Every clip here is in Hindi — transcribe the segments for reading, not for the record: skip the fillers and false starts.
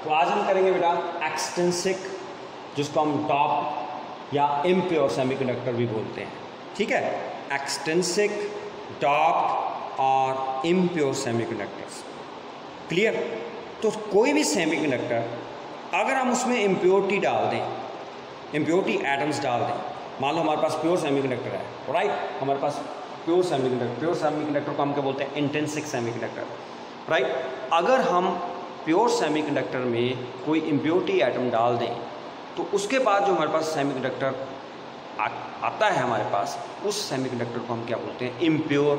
तो आज हम करेंगे बेटा एक्सट्रिंसिक, जिसको हम डॉप्ड या इम्प्योर सेमीकंडक्टर भी बोलते हैं। ठीक है, एक्सट्रिंसिक, डॉप्ड और इम्प्योर सेमीकंडक्टर्स। क्लियर? तो कोई भी सेमीकंडक्टर अगर हम उसमें इम्प्योरिटी डाल दें, इम्प्योरिटी एटम्स डाल दें, मान लो हमारे पास प्योर सेमीकंडक्टर है, राइट, हमारे पास प्योर सेमीकंडक्टर को हम क्या बोलते हैं? Intrinsic semiconductor, right. अगर हम प्योर सेमीकंडक्टर में कोई इम्प्योरिटी एटम डाल दें तो उसके बाद जो हमारे पास सेमीकंडक्टर आता है हमारे पास, उस सेमीकंडक्टर को हम क्या बोलते हैं? इम्प्योर,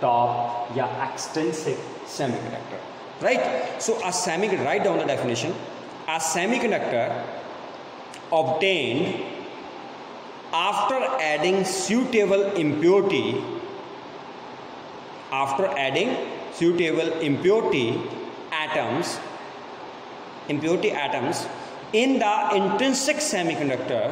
डॉप्ड या extrinsic semiconductor, right. So a semiconductor, write down the definition, a semiconductor obtained after adding suitable impurity atoms in the intrinsic semiconductor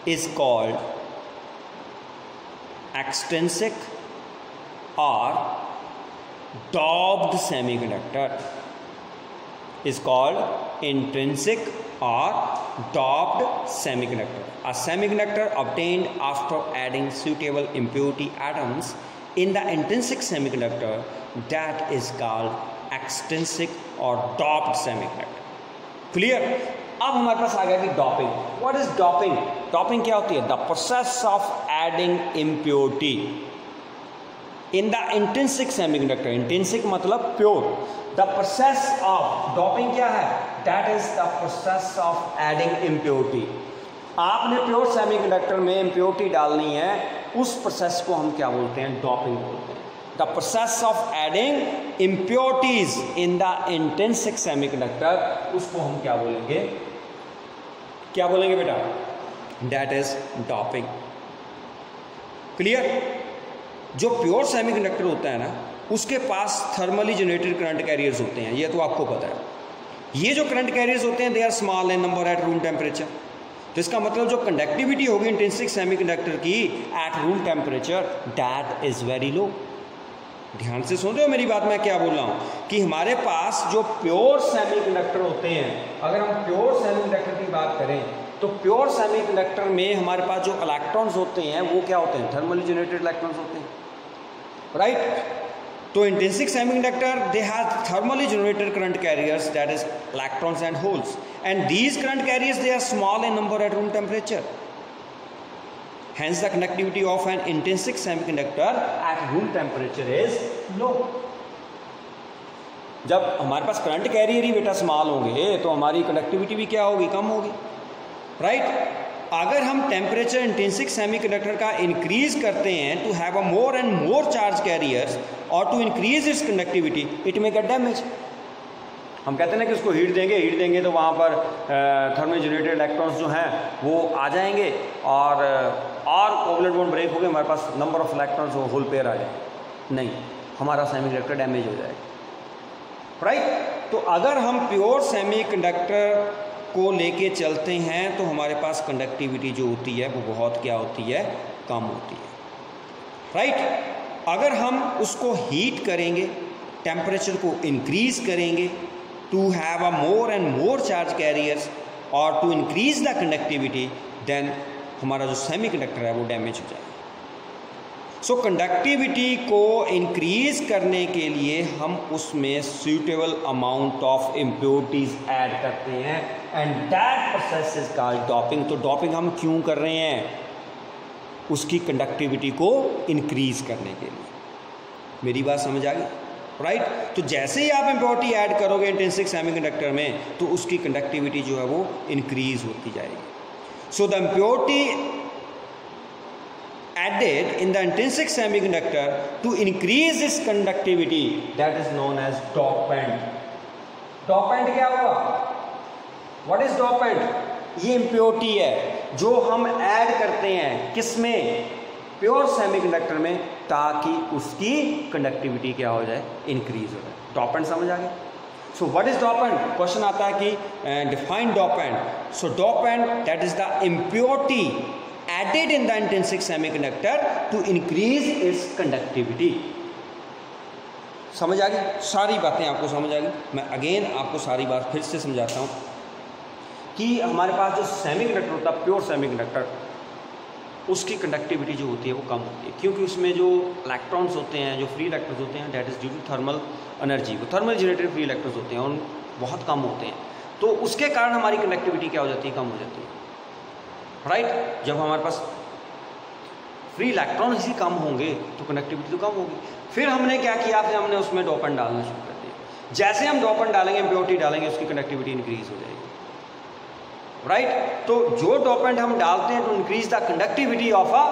is called extrinsic or doped semiconductor, is called intrinsic or doped semiconductor. A semiconductor obtained after adding suitable impurity atoms in the intrinsic semiconductor, that is called extrinsic or doped semiconductor. Clear? अब हमारे पास आ गया कि doping. What is doping? Doping क्या होती है? The process of adding impurity in the intrinsic semiconductor. Intrinsic मतलब pure. The process of doping क्या है? That is the process of adding impurity. आपने प्योर सेमीकंडक्टर में इम्प्योरिटी डालनी है, उस प्रोसेस को हम क्या बोलते हैं? डॉपिंग बोलते हैं। The process of adding impurities in the intrinsic semiconductor, उसको हम क्या बोलेंगे? क्या बोलेंगे बेटा? That is doping. क्लियर? जो प्योर सेमीकंडक्टर होता है ना, उसके पास थर्मली जनरेटेड करंट कैरियर्स होते हैं, ये तो आपको पता है। ये जो करंट कैरियर्स होते हैं, they are small in number at room temperature. तो इसका मतलब जो कंडक्टिविटी होगी इंट्रिंसिक सेमीकंडक्टर की at room temperature, that is very low. ध्यान से सुनो मेरी बात, मैं क्या बोल रहा हूँ कि हमारे पास जो प्योर सेमीकंडक्टर होते हैं, अगर हम प्योर सेमीकंडक्टर की बात करें तो प्योर सेमीकंडक्टर में हमारे पास जो इलेक्ट्रॉन्स होते हैं वो क्या होते हैं? थर्मली जनरेटेड इलेक्ट्रॉन्स होते हैं, राइट। तो intrinsic semiconductor they have thermally generated current carriers, that is electrons and holes, and these current carriers they are small in number at room temperature. Hence the conductivity of an intrinsic semiconductor at room temperature is low. जब हमारे पास करंट कैरियर ही बेटा स्मॉल होंगे तो हमारी कंडक्टिविटी भी क्या होगी? कम होगी, राइट। अगर हम टेम्परेचर इंट्रिंसिक सेमीकंडक्टर का इंक्रीज करते हैं to have a more and more charge carriers और to increase its conductivity, it may get damage. हम कहते हैं ना कि उसको हीट देंगे तो वहाँ पर थर्मल जनरेटेड इलेक्ट्रॉन्स जो हैं वो आ जाएंगे और कोवलेंट बॉन्ड ब्रेक हो गए, हमारे पास नंबर ऑफ इलेक्ट्रॉन्स वो होल पेयर आ जाए। नहीं, हमारा सेमीकंडक्टर डैमेज हो जाएगा, राइट। तो अगर हम प्योर सेमीकंडक्टर को लेके चलते हैं तो हमारे पास कंडक्टिविटी जो होती है वो बहुत क्या होती है? कम होती है, राइट। अगर हम उसको हीट करेंगे, टेम्परेचर को इंक्रीज करेंगे to have a more and more charge carriers और to increase the conductivity, then हमारा जो सेमीकंडक्टर है वो डैमेज हो जाएगा। सो कंडक्टिविटी को इंक्रीज करने के लिए हम उसमें suitable amount of impurities add करते हैं, and that process is called doping. तो डॉपिंग हम क्यों कर रहे हैं? उसकी कंडक्टिविटी को इंक्रीज करने के लिए। मेरी बात समझ आ गई, राइट। तो जैसे ही आप इम्प्योरिटी ऐड करोगे इंट्रिंसिक सेमीकंडक्टर में तो उसकी कंडक्टिविटी जो है वो इंक्रीज होती जाएगी। So the impurity added in the intrinsic semiconductor to increase its conductivity, that is known as dopant. Dopant क्या हुआ? What is dopant? ये इम्प्योरिटी है जो हम ऐड करते हैं किसमें? प्योर सेमीकंडक्टर में, ताकि उसकी कंडक्टिविटी क्या हो जाए? इंक्रीज हो जाए। डोपेंट समझ आ गया? So what is dopant? Question आता है कि define dopant. So dopant that is the impurity added in the intrinsic semiconductor to increase its conductivity. समझ आ गई? सारी बातें आपको समझ आ गई? मैं अगेन आपको सारी बात फिर से समझाता हूँ कि हमारे पास जो सेमीकंडक्टर होता है, प्योर सेमीकंडक्टर, उसकी कंडक्टिविटी जो होती है वो कम होती है, क्योंकि उसमें जो इलेक्ट्रॉन्स होते हैं, जो फ्री इलेक्ट्रॉन्स होते हैं, that is due to thermal energy, वो थर्मल जनरेटेड फ्री इलेक्ट्रॉन्स होते हैं और बहुत कम होते हैं। तो उसके कारण हमारी कंडक्टिविटी क्या हो जाती है? कम हो जाती है, राइट। जब हमारे पास फ्री इलेक्ट्रॉन ही कम होंगे तो कंडक्टिविटी तो कम होगी। फिर हमने क्या किया? फिर हमने उसमें डोपेंट डालना शुरू कर दिया। जैसे हम डोपेंट डालेंगे, इम्प्योरिटी डालेंगे, उसकी कंडक्टिविटी इंक्रीज हो जाएगी, राइट। तो जो डोपेंट हम डालते हैं to increase the conductivity of a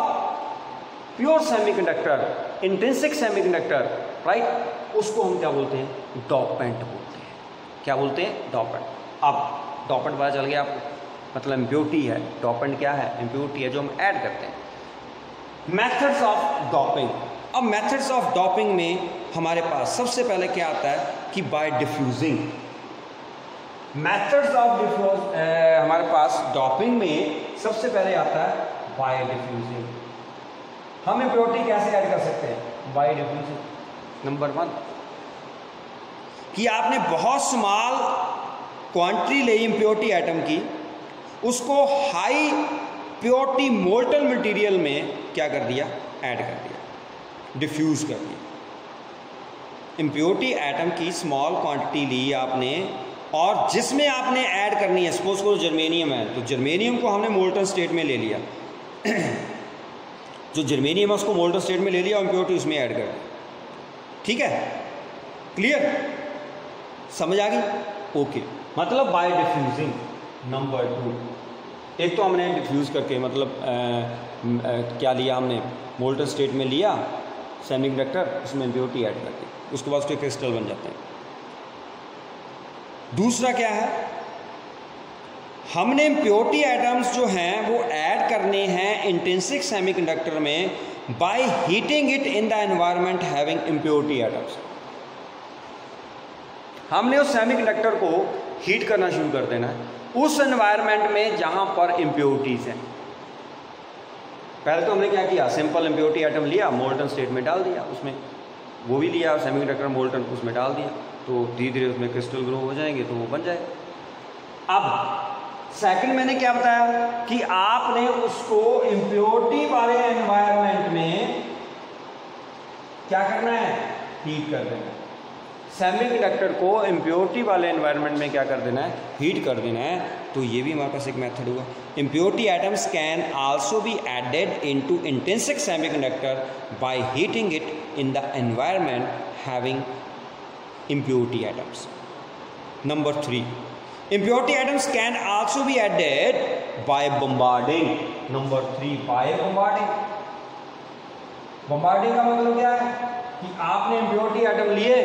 pure semiconductor, intrinsic semiconductor, right, उसको हम क्या बोलते हैं? डोपेंट बोलते हैं। क्या बोलते हैं? डोपेंट। अब डोपेंट पता चल गया आपको, मतलब इम्प्योरिटी है। डोपेंट क्या है? इम्प्योरिटी है जो हम ऐड करते हैं। Methods of doping. अब मेथड्स ऑफ डोपिंग में हमारे पास सबसे पहले क्या आता है कि बाय डिफ्यूजिंग। मेथड्स ऑफ हमारे पास डोपिंग में सबसे पहले आता है बाय डिफ्यूजिंग। हम इम्प्योरिटी कैसे ऐड कर सकते हैं? Bye diffusing. नंबर 1 कि आपने बहुत स्मॉल क्वांटिटी ली इम्प्योरिटी एटम की, उसको हाई प्योरिटी मोल्टन मटेरियल में क्या कर दिया? ऐड कर दिया, डिफ्यूज कर दिया। इम्प्योरिटी एटम की स्मॉल क्वांटिटी ली आपने और जिसमें आपने ऐड करनी है, सपोज को जर्मेनियम है, तो जर्मेनियम को हमने मोल्टन स्टेट में ले लिया जो जर्मेनियम है उसको मोल्टन स्टेट में ले लिया और इम्प्योरिटी उसमें ऐड कर दी। ठीक है, क्लियर, समझ आ गई? ओके, मतलब बाय डिफ्यूजिंग। नंबर 2, एक तो हमने डिफ्यूज़ करके मतलब क्या लिया हमने? मोल्टन स्टेट में लिया सेमीकंडक्टर, उसमें इम्प्योरिटी ऐड कर दी, उसके बाद उसके क्रिस्टल बन जाते हैं। दूसरा क्या है? हमने इम्प्योरिटी एटम्स जो हैं वो ऐड करने हैं इंट्रिंसिक सेमीकंडक्टर में bye heating it in the environment having impurity atoms. हमने उस सेमीकंडक्टर को हीट करना शुरू कर देना है उस एनवायरनमेंट में जहां पर इम्प्योरिटीज हैं। पहले तो हमने क्या किया? सिंपल इम्प्योरिटी एटम लिया, मोल्टन स्टेट में डाल दिया, उसमें वो भी लिया सेमीकंडक्टर मोल्टन, उसमें डाल दिया, तो धीरे धीरे उसमें क्रिस्टल ग्रो हो जाएंगे तो वो बन जाएगा। अब सेकंड मैंने क्या बताया कि आपने उसको इम्प्योरिटी वाले एनवायरनमेंट में क्या करना है? हीट कर देना है। सेमीकंडक्टर को इम्प्योरिटी वाले एनवायरनमेंट में क्या कर देना है? हीट कर देना है। तो ये भी हमारे पास एक मेथड हुआ। Impurity atoms can also be added into intrinsic semiconductor by heating it in the environment having impurity atoms. Number 3, impurity atoms can also be added by bombarding. Number 3, by bombarding. bombarding का मतलब क्या है कि आपने impurity atom लिए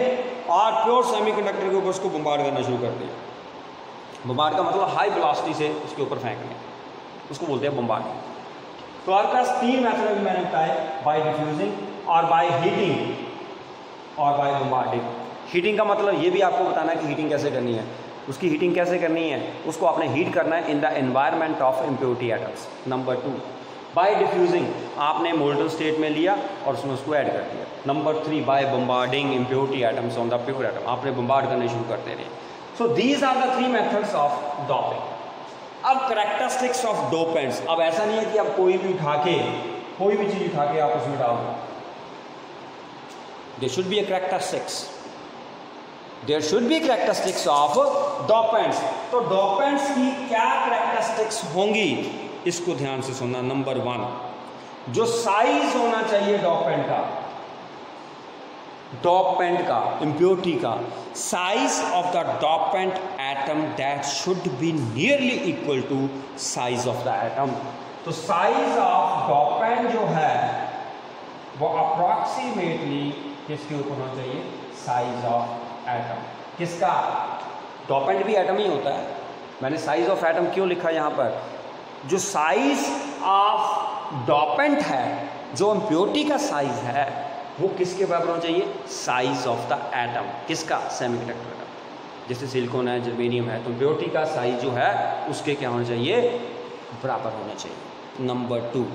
और प्योर सेमीकंडक्टर के ऊपर उसको बम्बार्ड करना शुरू कर दिया। बम्बार्ड का मतलब हाई वेलोसिटी से उसके ऊपर फेंकना, उसको बोलते हैं बम्बार्डिंग। तो आपके पास 3 मेथड अभी मैंने बताए, बाय डिफ्यूजिंग और बाय हीटिंग और बाय बम्बार्डिंग। हीटिंग का मतलब ये भी आपको बताना है कि हीटिंग कैसे करनी है। उसकी हीटिंग कैसे करनी है? उसको आपने हीट करना है in the environment of impurity atoms. Number 2, by diffusing, आपने मोल्टन स्टेट में लिया और उसमें उसको ऐड कर दिया। Number 3, by bombarding impurity atoms on the pure atom, आपने बम्बार्ड करने शुरू करते रहे। So these are the 3 methods of doping. अब कैरेक्टरिस्टिक्स ऑफ डोपेंट्स। अब ऐसा नहीं है कि आप कोई भी उठा के कोई भी चीज़ उठा के आप उसमें डाल दो। There should be a characteristics, there should be characteristics of dopants. तो डोपेंट्स की क्या कैरेक्टरिस्टिक्स होंगी, इसको ध्यान से सुनना। नंबर 1, जो साइज होना चाहिए डोपेंट का इम्प्योरिटी का, size of the dopant atom that should be nearly equal to size of the atom. तो साइज ऑफ डोपेंट जो है वो अप्रॉक्सीमेटली किसके ऊपर होना चाहिए? Size of atom. किसका? डोपेंट भी एटम ही होता है। मैंने साइज ऑफ एटम क्यों लिखा यहाँ पर? जो साइज ऑफ डोपेंट है, जो इम्प्योरिटी का साइज है, वो किसके बराबर होना चाहिए? Size of the atom. किसका? सेमीकंडक्टर का। जैसे सिलिकॉन है, जर्मेनियम है, तो इम्प्योरिटी का साइज जो है उसके क्या होना चाहिए? बराबर होना चाहिए। नंबर 2,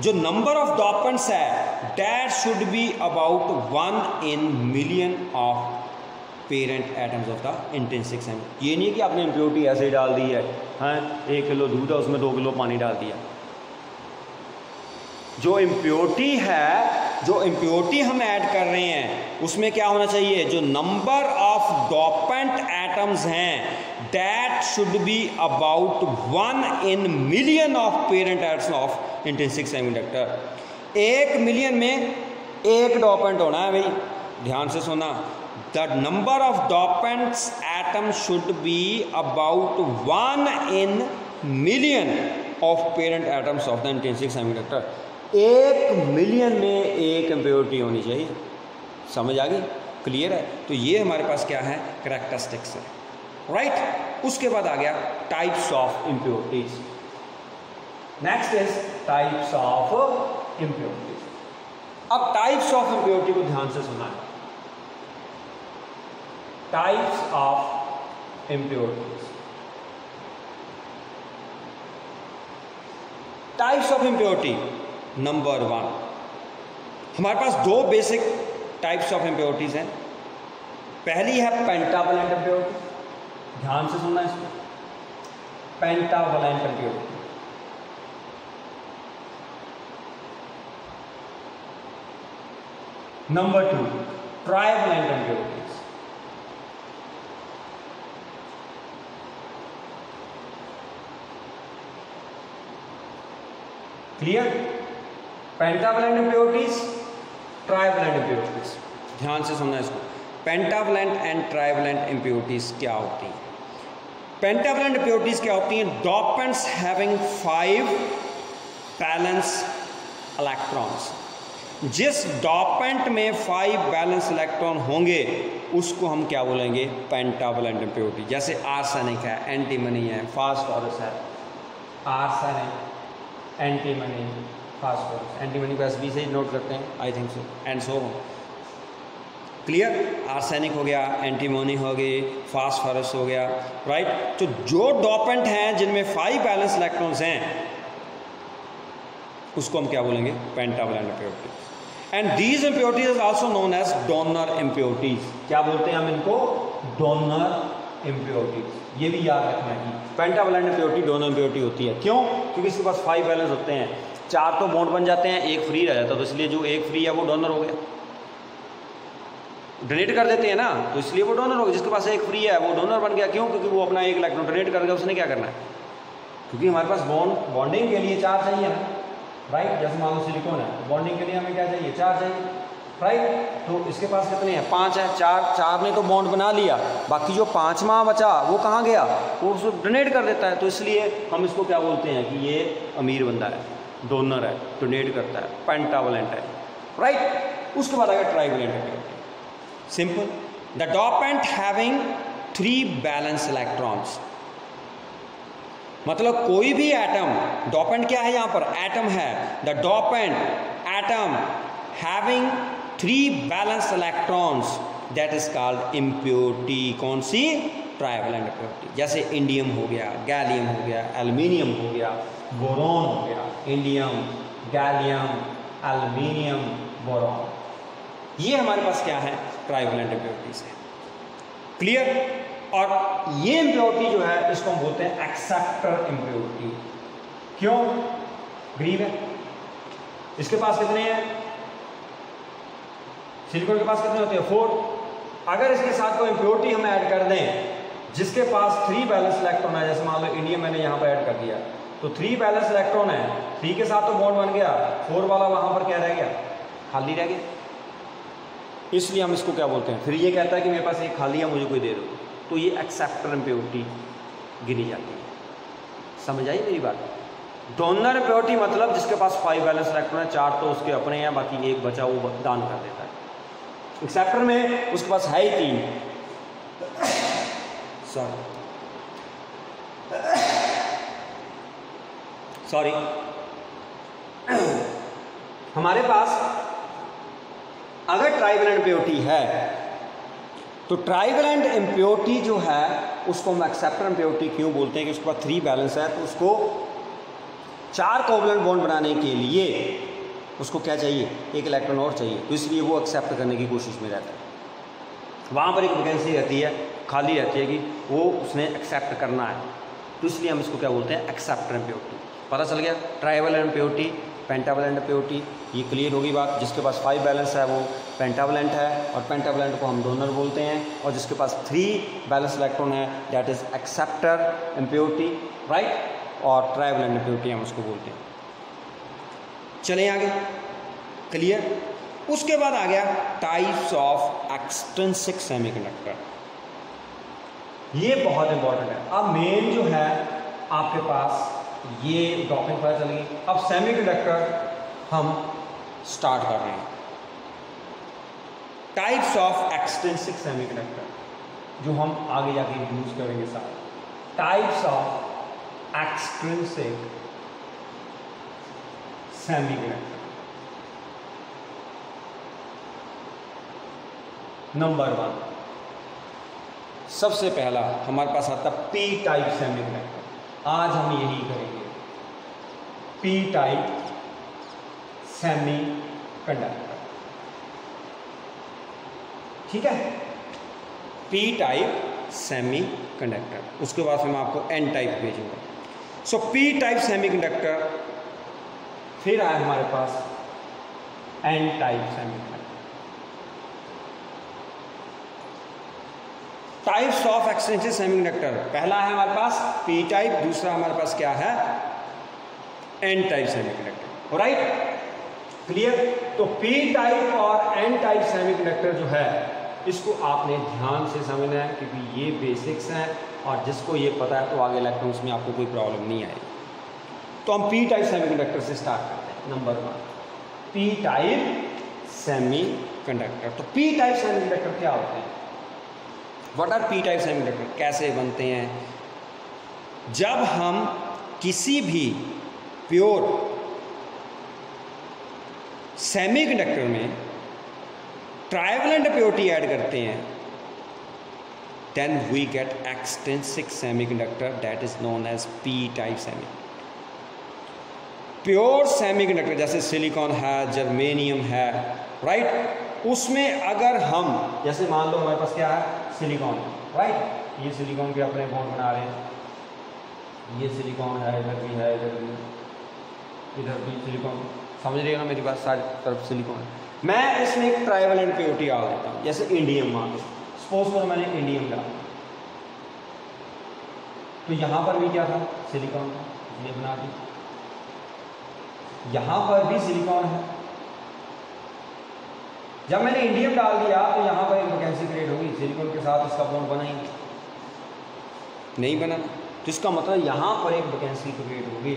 जो नंबर ऑफ डॉपेंट्स है that should be about 1 in million of parent atoms of the intrinsic semi. ये नहीं कि आपने इम्प्योरिटी ऐसे ही डाल दी है, हाँ 1 किलो दूध है उसमें 2 किलो पानी डाल दिया। जो इम्प्योरिटी है, जो इम्प्योरिटी हम ऐड कर रहे हैं उसमें क्या होना चाहिए, जो नंबर ऑफ डोपेंट एटम्स हैं that should be about 1 in million of parent atoms of intrinsic semiconductor. 1 million में 1 डोपेंट होना है भाई, ध्यान से सुना। The number of dopants atom should be about 1 in million of parent atoms of the intrinsic semiconductor. 1 million में 1 इम्प्योरिटी होनी चाहिए। समझ आ गई? क्लियर है? तो ये हमारे पास क्या है, कैरेक्टरिस्टिक्स है, राइट। उसके बाद आ गया types of impurities. Next is types of impurities. अब टाइप्स ऑफ इम्प्योरिटी को ध्यान से सुना है। Types of impurities, types of impurity number 1, हमारे पास 2 बेसिक टाइप्स ऑफ इम्प्योरिटीज हैं। पहली है पेंटावलेंट इम्प्योरिटी, ध्यान से सुनना इसको, pentavalent impurity. Number 2 trivalent impurities. Clear? Pentavalent impurities, trivalent impurities, ध्यान से सुनना इसको। पेंटावलेंट एंड ट्राइवलेंट इम्प्योरिटीज क्या होती हैं? पेंटावलेंट इम्प्योरिटीज क्या होती हैं? Dopants having 5 balance electrons. जिस डोपेंट में 5 बैलेंस इलेक्ट्रॉन होंगे उसको हम क्या बोलेंगे, पेंटावलेंट इम्प्योरिटी। जैसे आर्सेनिक है, एंटीमनी है, फास्फोरस है। आर्सेनिक, एंटीमनी, फास्फोरस, एंटीमनी को एसबी से ही नोट करते हैं, I think so, and so on. Clear? Arsenic हो गया, एंटीमोनी हो गई, फास्फोरस हो गया, राइट। तो जो डोपेंट हैं जिनमें 5 बैलेंस इलेक्ट्रॉन्स हैं उसको हम क्या बोलेंगे, pentavalent impurities. And these impurities are also known as donor impurities. क्या बोलते हैं हम इनको, डोनर इम्प्योरिटीज। ये भी याद रखना है कि पेंटावलेंट इम्प्योरिटी डोनर इम्प्योरिटी होती है। क्यों? क्योंकि इसके पास 5 बैलेंस होते हैं, 4 तो बॉन्ड बन जाते हैं, 1 फ्री रह जाता है, तो इसलिए जो 1 फ्री है वो डोनर हो गया। डोनेट कर देते हैं ना, तो इसलिए वो डोनर हो गया। जिसके पास 1 फ्री है वो डोनर बन गया। क्यों? क्योंकि वो अपना 1 इलेक्ट्रॉन डोनेट कर गया, उसने क्या करना है, क्योंकि हमारे पास बॉन्डिंग के लिए 4 चाहिए ना, राइट। जैसे मान लो सिलिकॉन है, बॉन्डिंग के लिए हमें क्या चाहिए, 4 चाहिए, राइट। तो इसके पास कितने हैं, 5 है। 4 ने तो बॉन्ड बना लिया, बाकी जो 5वां बचा वो कहाँ गया, वो उसको डोनेट कर देता है। तो इसलिए हम इसको क्या बोलते हैं कि ये अमीर बंदा है, डोनर है, डोनेट करता है, पेंटावलेंट है, राइट। उसके बाद आएगा trivalent impurity. Simple, the dopant having 3 balance electrons. मतलब कोई भी एटम, डोपेंट क्या है यहाँ पर, एटम है। The dopant atom having 3 balance electrons that is called impurity. कौन सी, ट्राइवलेंट इम्प्योरिटी। जैसे इंडियम हो गया, गैलियम हो गया, एल्यूमिनियम हो गया, बोरॉन हो गया। इंडियम, गैलियम, एल्यूमिनियम, बोरॉन, ये हमारे पास क्या है, ट्राइवलेंट इम्प्योरिटीज है। क्लियर? और ये इम्प्योरिटी जो है इसको हम बोलते हैं एक्सेप्टर इम्प्योरिटी। क्यों? ग्रीन है, इसके पास कितने हैं, सिलिकॉन के पास कितने होते हैं, 4। अगर इसके साथ कोई इम्प्योरिटी हम ऐड कर दें जिसके पास 3 बैलेंस इलेक्ट्रॉन है, जैसे मान लो इंडियम मैंने यहाँ पर ऐड कर दिया, तो 3 बैलेंस इलेक्ट्रॉन है, 3 के साथ तो बॉन्ड बन गया, 4 वाला वहां पर क्या रह गया, खाली रह गया। इसलिए हम इसको क्या बोलते हैं, फिर ये कहता है कि मेरे पास एक खाली है, मुझे कोई दे दो, तो ये एक्सेप्टर इम्प्योरिटी गिनी जाती है। समझ आई मेरी बात? डोनर इम्प्योरिटी मतलब जिसके पास 5 बैलेंस इलेक्ट्रॉन है, 4 तो उसके अपने हैं, बाकी 1 बचा वो दान कर देता है। एक्सेप्टर में उसके पास है ही 3। सॉरी, हमारे पास अगर ट्राइवलेंट इम्प्योरिटी है तो ट्राइवलेंट इम्प्योरिटी जो है उसको हम एक्सेप्टर इम्प्योरिटी क्यों बोलते हैं कि उसके पास 3 बैलेंस है, तो उसको 4 कोवलेंट बॉन्ड बनाने के लिए उसको क्या चाहिए, एक इलेक्ट्रॉन और चाहिए, तो इसलिए वो एक्सेप्ट करने की कोशिश में रहता है। वहाँ पर एक वैकेंसी रहती है, खाली रहती है कि वो उसने एक्सेप्ट करना है, तो इसलिए हम इसको क्या बोलते हैं, एक्सेप्टर इम्प्योरिटी। पता चल गया, ट्राइवेलेंट इम्प्योरिटी, पेंटावेलेंट इम्प्योरिटी, ये क्लियर होगी बात। जिसके पास 5 बैलेंस है वो पेंटावेलेंट है, और पेंटावेलेंट को हम डोनर बोलते हैं, और जिसके पास 3 बैलेंस इलेक्ट्रॉन है that is acceptor impurity, right, और ट्राइवेलेंट इम्प्योरिटी हम उसको बोलते हैं। चलें आगे, क्लियर। उसके बाद आ गया टाइप्स ऑफ एक्सट्रिंसिक सेमीकंडक्टर, ये बहुत इंपॉर्टेंट है। अब मेन जो है आपके पास ये डॉपिंग पता चल गई। अब सेमीकंडक्टर हम स्टार्ट कर रहे हैं। टाइप्स ऑफ एक्सट्रिंसिक सेमीकंडक्टर जो हम आगे जाके यूज करेंगे साथ। Types of extrinsic semiconductor, number 1 सबसे पहला हमारे पास आता है पी टाइप सेमीकंडक्टर। आज हम यही करेंगे, पी टाइप सेमीकंडक्टर, ठीक है, पी टाइप सेमीकंडक्टर। उसके बाद फिर मैं आपको एन टाइप भेजूंगा। सो पी टाइप सेमीकंडक्टर, फिर आए हमारे पास N type semiconductor. Types of extrinsic semiconductor, पहला है हमारे पास पी टाइप, दूसरा हमारे पास क्या है, N type semiconductor, right, clear. तो पी टाइप और एन टाइप सेमीकंडक्टर जो है इसको आपने ध्यान से समझना है, क्योंकि ये बेसिक्स हैं, और जिसको ये पता है तो आगे इलेक्ट्रॉनिक्स में आपको कोई प्रॉब्लम नहीं आएगी। तो हम पी टाइप सेमीकंडक्टर से स्टार्ट करते हैं। Number 1 P type semiconductor. तो पी टाइप सेमीकंडक्टर क्या होते हैं, what R P type semiconductor, कैसे बनते हैं। जब हम किसी भी प्योर सेमीकंडक्टर में ट्राइवेलेंट इम्प्योरिटी ऐड करते हैं, then we get extrinsic semiconductor, that is known as P type semiconductor. Pure semiconductor जैसे सिलिकॉन है, जर्मेनियम है, राइट, उसमें अगर हम, जैसे मान लो हमारे पास क्या है, सिलिकॉन, राइट, ये सिलिकॉन के अपने बॉन्ड बना रहे हैं, ये सिलिकॉन है, इधर भी है, इधर भी सिलिकॉन, समझ रही हो ना मेरी बात, सारी तरफ सिलिकॉन है। मैं इसमें एक ट्राइवेलेंट इम्प्योरिटी डाल देता हूँ, जैसे इंडियम मान लो, सपोज करो मैंने इंडियम डाला, तो यहां पर भी क्या था, सिलिकॉन था, ये बना दी, यहां पर भी सिलिकॉन है। जब मैंने इंडियम डाल दिया तो यहां पर एक वैकेंसी क्रिएट होगी, सिलिकॉन के साथ इसका बॉन्ड बना ही नहीं बना, तो इसका मतलब यहां पर एक वैकेंसी क्रिएट होगी।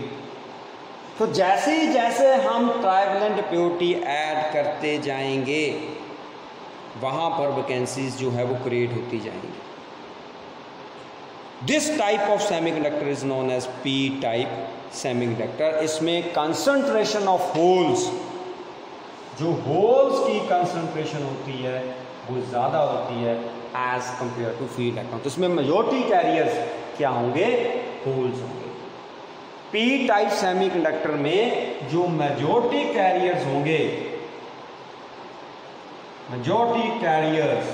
तो जैसे जैसे हम ट्राइवेलेंट इम्प्योरिटी ऐड करते जाएंगे वहां पर वैकेंसीज जो है वो क्रिएट होती जाएंगी। This type of semiconductor is known as P type semiconductor. इसमें कंसंट्रेशन ऑफ होल्स, जो होल्स की कंसंट्रेशन होती है वो ज़्यादा होती है as compare to free electron. तो इसमें मेजॉरिटी कैरियर्स क्या होंगे, होल्स होंगे। पी टाइप सेमीकंडक्टर में जो मेजॉरिटी कैरियर्स होंगे, मेजॉरिटी कैरियर्स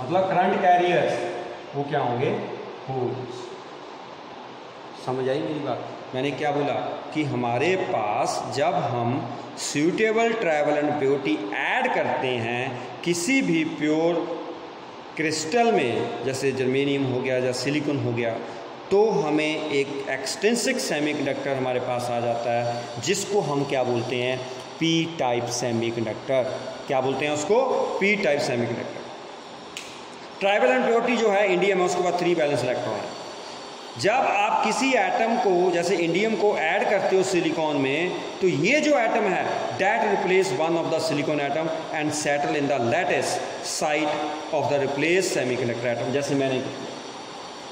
मतलब करंट कैरियर्स, वो क्या होंगे, होल्स। समझ आई मेरी बात। मैंने क्या बोला कि हमारे पास जब हम सूटेबल ट्राइवेलेंट इम्प्योरिटी ऐड करते हैं किसी भी प्योर क्रिस्टल में, जैसे जर्मेनियम हो गया या सिलिकॉन हो गया, तो हमें एक एक्सट्रिंसिक सेमीकंडक्टर हमारे पास आ जाता है, जिसको हम क्या बोलते हैं, पी टाइप सेमीकंडक्टर। क्या बोलते हैं उसको, P type semiconductor. Trivalent impurity जो है इंडियम है, उसके बाद 3 बैलेंस इलेक्ट्रॉन है। जब आप किसी एटम को, जैसे इंडियम को ऐड करते हो सिलिकॉन में, तो ये जो एटम है that replace one of the silicon atom and settle in the lattice site of the replace semiconductor atom. जैसे मैंने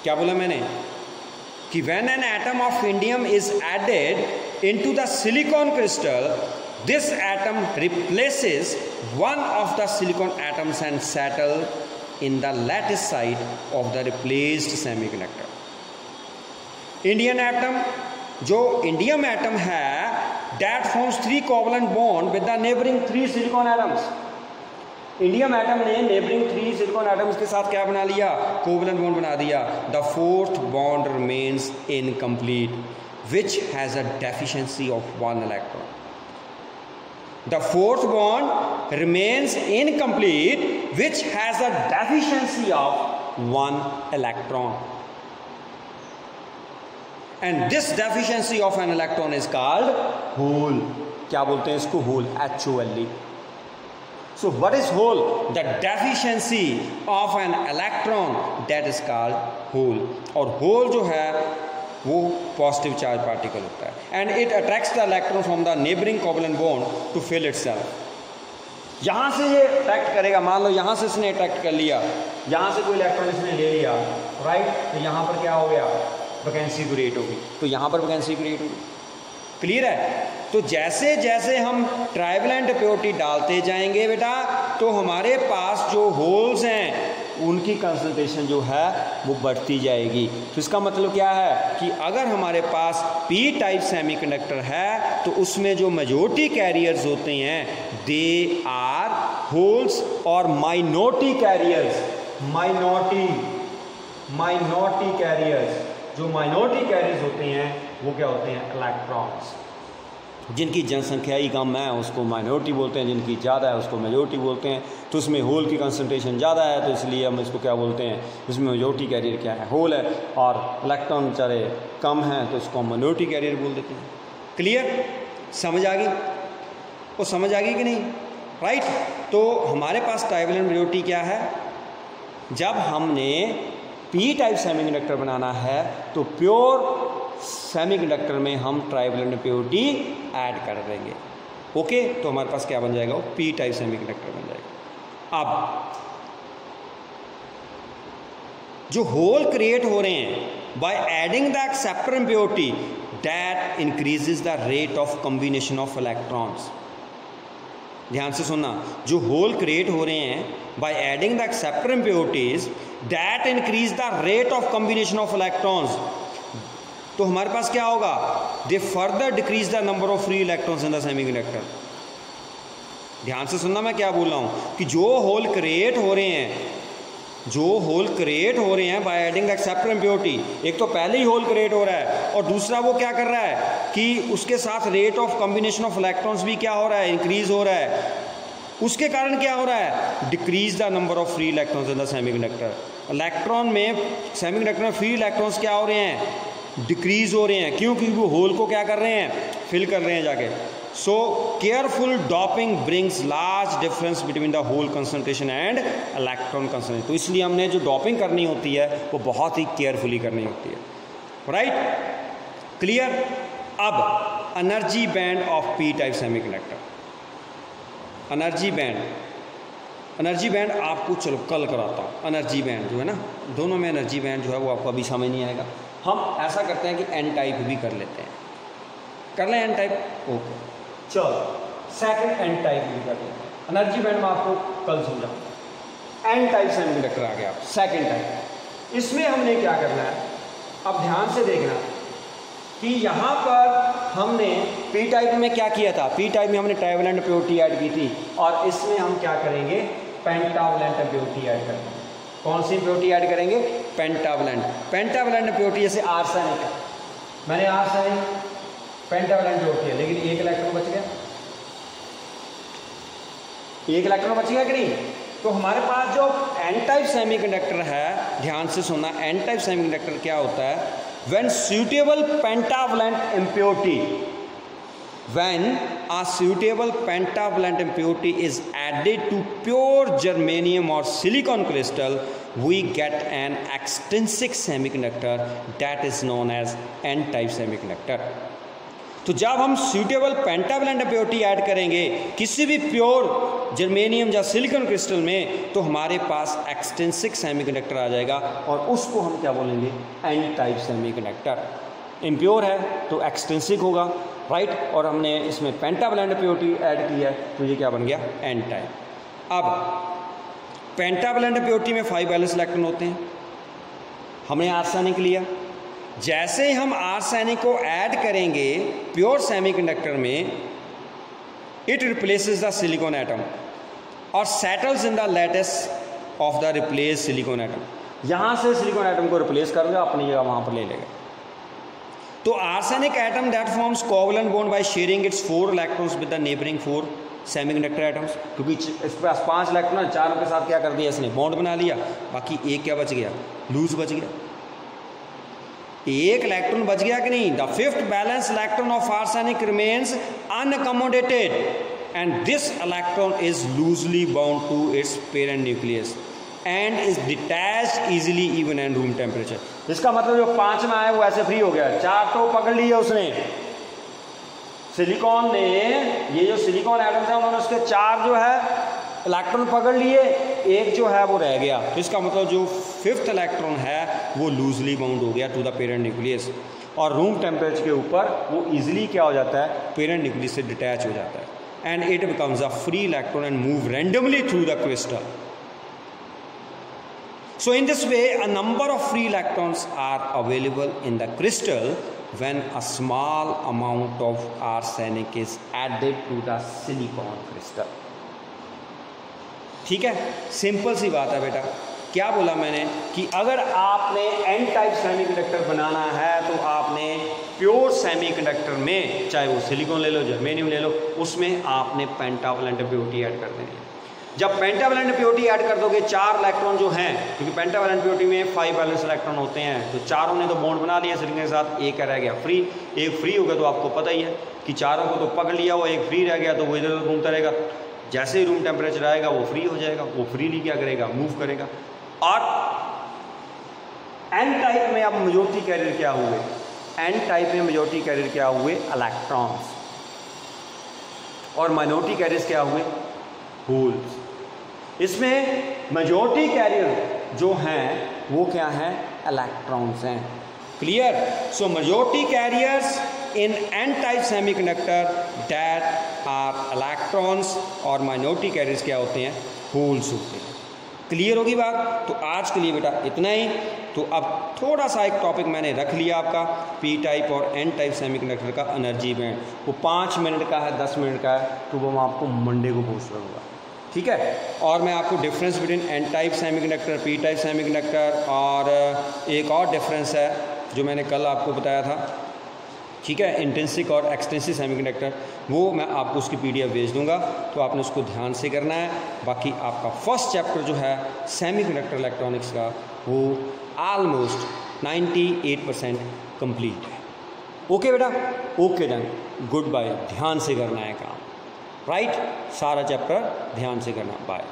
क्या बोला, मैंने कि when an atom of indium is added into the silicon crystal, this atom replaces one of the silicon atoms and settle in the lattice site of the replaced semiconductor. Indian atom जो इंडियम एटम है that forms 3 covalent bond with the neighbouring 3 silicon atoms. Indium atom ने नेबरिंग 3 सिलिकॉन एटम्स के साथ क्या बना लिया? कोवलेंट बॉन्ड बना दिया। The fourth bond remains incomplete which has a deficiency of 1 electron. The fourth bond remains incomplete which has a deficiency of 1 electron, and this deficiency of an electron is called hole। क्या बोलते हैं इसको? hole, HOLE। So what is hole? The deficiency of an electron, that is called hole। और hole जो है वो पॉजिटिव चार्ज पार्टिकल होता है and it attracts the electron from the neighbouring covalent bond to fill itself. यहाँ से ये अट्रैक्ट करेगा, मान लो यहाँ से इसने अट्रैक्ट कर लिया, यहाँ से कोई इलेक्ट्रॉन इसने ले लिया, राइट, तो यहाँ पर क्या हो गया? वैकेंसी क्रिएट होगी, तो यहाँ पर वैकेंसी क्रिएट होगी। क्लियर है? तो जैसे जैसे हम ट्राइवेलेंट इम्प्योरिटी डालते जाएंगे बेटा, तो हमारे पास जो होल्स हैं उनकी कंसंट्रेशन जो है वो बढ़ती जाएगी। तो इसका मतलब क्या है कि अगर हमारे पास पी टाइप सेमीकंडक्टर है तो उसमें जो मेजॉरिटी कैरियर्स होते हैं दे आर होल्स और माइनॉरिटी कैरियर्स, माइनॉरिटी कैरियर्स, जो माइनॉरिटी कैरियर्स होते हैं वो क्या होते हैं? इलेक्ट्रॉन्स। जिनकी जनसंख्या ही कम है उसको माइनॉरिटी बोलते हैं, जिनकी ज़्यादा है उसको मेजॉरिटी बोलते हैं। तो उसमें होल की कंसंट्रेशन ज़्यादा है तो इसलिए हम इसको क्या बोलते हैं? उसमें मेजॉरिटी कैरियर क्या है? होल है। और इलेक्ट्रॉन बेचारे कम हैं तो इसको हम माइनॉरिटी कैरियर बोल देते हैं। क्लियर? समझ आ गई? वो समझ आ गई कि नहीं? राइट। तो हमारे पास ट्राइवेलेंट मेजॉरिटी क्या है? जब हमने पी टाइप सेमीकंडक्टर बनाना है तो प्योर सेमीकंडक्टर में हम ट्राइवेलेंट इम्प्योरिटी ऐड कर देंगे। ओके, तो हमारे पास क्या बन जाएगा? वो पी टाइप सेमीकंडक्टर बन जाएगा। अब जो होल क्रिएट हो रहे हैं by adding the acceptor impurity that increases the rate of combination of electrons. ध्यान से सुनना, जो होल क्रिएट हो रहे हैं by adding the acceptor impurities that increase the rate of combination of electrons, तो हमारे पास क्या होगा? दे further decrease the number of free electrons in the semiconductor. ध्यान से सुनना मैं क्या बोल रहा हूँ कि जो होल क्रिएट हो रहे हैं by adding the acceptor impurity, एक तो पहले ही होल क्रिएट हो रहा है और दूसरा वो क्या कर रहा है कि उसके साथ rate of combination of electrons भी क्या हो रहा है? इंक्रीज हो रहा है। उसके कारण क्या हो रहा है? Decrease the number of free electrons in the semiconductor. Electron में सेमीकंडक्टर में फ्री इलेक्ट्रॉन्स क्या हो रहे हैं? डिक्रीज हो रहे हैं। क्यों? क्योंकि वो होल को क्या कर रहे हैं? फिल कर रहे हैं जाके। So careful doping brings large difference between the hole concentration and electron concentration. तो इसलिए हमने जो डॉपिंग करनी होती है वो बहुत ही केयरफुली करनी होती है। राइट? क्लियर? अब energy band of P type semiconductor. Energy band आपको चलो कल कराता हूँ। एनर्जी बैंड जो है ना, दोनों में एनर्जी बैंड जो है वो आपको अभी समझ नहीं आएगा। हम ऐसा करते हैं कि एन टाइप भी कर लेते हैं। कर लें एन टाइप? ओके, चलो सेकंड एन टाइप भी कर लेते हैं। एनर्जी बैंड में आपको कल समझाऊंगा। एन टाइप सेमीकंडक्टर आ गया, सेकंड टाइप। इसमें हमने क्या करना है, अब ध्यान से देखना कि यहाँ पर हमने पी टाइप में क्या किया था? पी टाइप में हमने ट्राइवेलेंट इम्प्योरिटी ऐड की थी और इसमें हम क्या करेंगे? पेंटावेलेंट इम्प्योरिटी ऐड करेंगे। कौन सी इम्प्योरिटी ऐड करेंगे? Pentavalent impurity. जैसे आर्सेनिक है, मैंने आर्सेनिक पेंटावेलेंट इम्प्योरिटी है, लेकिन एक इलेक्ट्रॉन बच गया। एक इलेक्ट्रॉन बच गया कि नहीं? तो हमारे पास जो एन टाइप सेमीकंडक्टर है, ध्यान से सुनना, एन टाइप सेमीकंडक्टर क्या होता है? When suitable pentavalent impurity is added to pure germanium or silicon crystal, we get an extrinsic semiconductor that is known as n-type semiconductor। तो जब हम सूटेबल पेंटावेलेंट इम्प्योरिटी ऐड करेंगे किसी भी प्योर जर्मेनियम या सिलिकॉन क्रिस्टल में, तो हमारे पास एक्सटेंसिक सेमीकंडक्टर आ जाएगा और उसको हम क्या बोलेंगे? N type semiconductor. इम्प्योर है तो एक्सटेंसिक होगा, राइट, और हमने इसमें पेंटावेलेंट इम्प्योरिटी ऐड की है तो ये क्या बन गया? N type. अब पेंटावेलेंट इम्प्योरिटी में 5 वैलेंस इलेक्ट्रॉन होते हैं। हमने आर्सेनिक लिया, जैसे ही हम आर्सेनिक को ऐड करेंगे प्योर सेमीकंडक्टर में, it replaces the silicon atom और settles in the lattice of the replace silicon atom. यहाँ से सिलिकॉन एटम को रिप्लेस कर देगा, अपनी जगह वहाँ पर ले लेगा। तो arsenic atom that forms covalent bond by sharing it's 4 electrons with the neighbouring 4 semiconductor atoms, क्योंकि इस पास 5 इलेक्ट्रॉन, चारों के साथ क्या कर दिया इसने, बॉन्ड बना लिया, बाकी एक क्या बच गया, लूज बच गया। एक इलेक्ट्रॉन बच गया कि नहीं। The fifth valence electron of arsenic remains unaccommodated and this electron is loosely bound to its parent nucleus and is detached easily even and room temperature. इसका मतलब जो 5 में आया वो ऐसे फ्री हो गया, 4 तो पकड़ लिए उसने, सिलिकॉन ने, ये जो सिलिकॉन एटम्स हैं उन्होंने उसके 4 जो है इलेक्ट्रॉन पकड़ लिए, एक जो है वो रह गया। इसका मतलब जो 5th इलेक्ट्रॉन है वो लूजली बाउंड हो गया टू द पेरेंट न्यूक्लियस और रूम टेम्परेचर के ऊपर वो इजीली क्या हो जाता है, पेरेंट न्यूक्लियस से डिटैच हो जाता है and it becomes a free electron and move randomly through the crystal. So in this way, a number of free electrons are available in the crystal when a small amount of arsenic is added to the silicon crystal. ठीक है, सिंपल सी बात है बेटा। क्या बोला मैंने कि अगर आपने एन टाइप सेमीकंडक्टर बनाना है तो आपने प्योर सेमीकंडक्टर में, चाहे वो सिलिकॉन ले लो, जर्मेनियम ले लो, उसमें आपने पेंटावलेंट इम्प्योरिटी ऐड कर देनी है। जब पेंटावलेंट इम्प्योरिटी ऐड कर दोगे, 4 इलेक्ट्रॉन जो हैं, क्योंकि पेंटावलेंट इम्प्योरिटी में 5 बैलेंस इलेक्ट्रॉन होते हैं, तो चारों ने तो बॉन्ड बना लिया सिलिकॉन के साथ, एक रह गया फ्री। एक फ्री हो गया तो आपको पता ही है कि चारों को तो पकड़ लिया, वो एक फ्री रह गया तो वो इधर उधर घूमता रहेगा। जैसे ही रूम टेम्परेचर आएगा वो फ्री हो जाएगा, वो फ्रीली क्या करेगा, मूव करेगा। और एन टाइप में अब मेजॉरिटी कैरियर क्या हुए, एन टाइप में मेजॉरिटी कैरियर क्या हुए, इलेक्ट्रॉन्स, और माइनॉरिटी कैरियर्स क्या हुए, होल्स। इसमें मेजॉरिटी कैरियर जो हैं वो क्या हैं, इलेक्ट्रॉन्स हैं। Clear. So majority carriers in N type semiconductor that are electrons और माइनॉरिटी कैरियर्स क्या होते हैं, होल्स होते हैं। क्लियर होगी बात। तो आज के लिए बेटा इतना ही। तो अब थोड़ा सा एक टॉपिक मैंने रख लिया आपका, पी टाइप और एन टाइप सेमीकंडक्टर का एनर्जी बैंड, वो 5 मिनट का है, 10 मिनट का है, तो वो मैं आपको मंडे को पूछ लूँगा, ठीक है। और मैं आपको difference between N type semiconductor, P type semiconductor और एक और डिफरेंस है जो मैंने कल आपको बताया था, ठीक है, इंटेंसिक और एक्सटेंसिव सेमीकंडक्टर, वो मैं आपको उसकी PDF भेज दूंगा, तो आपने उसको ध्यान से करना है। बाकी आपका फर्स्ट चैप्टर जो है सेमीकंडक्टर इलेक्ट्रॉनिक्स का, वो ऑलमोस्ट 98% कंप्लीट है। ओके बेटा, ओके डन, गुड बाय। ध्यान से करना है काम, राइट, सारा चैप्टर ध्यान से करना, बाय।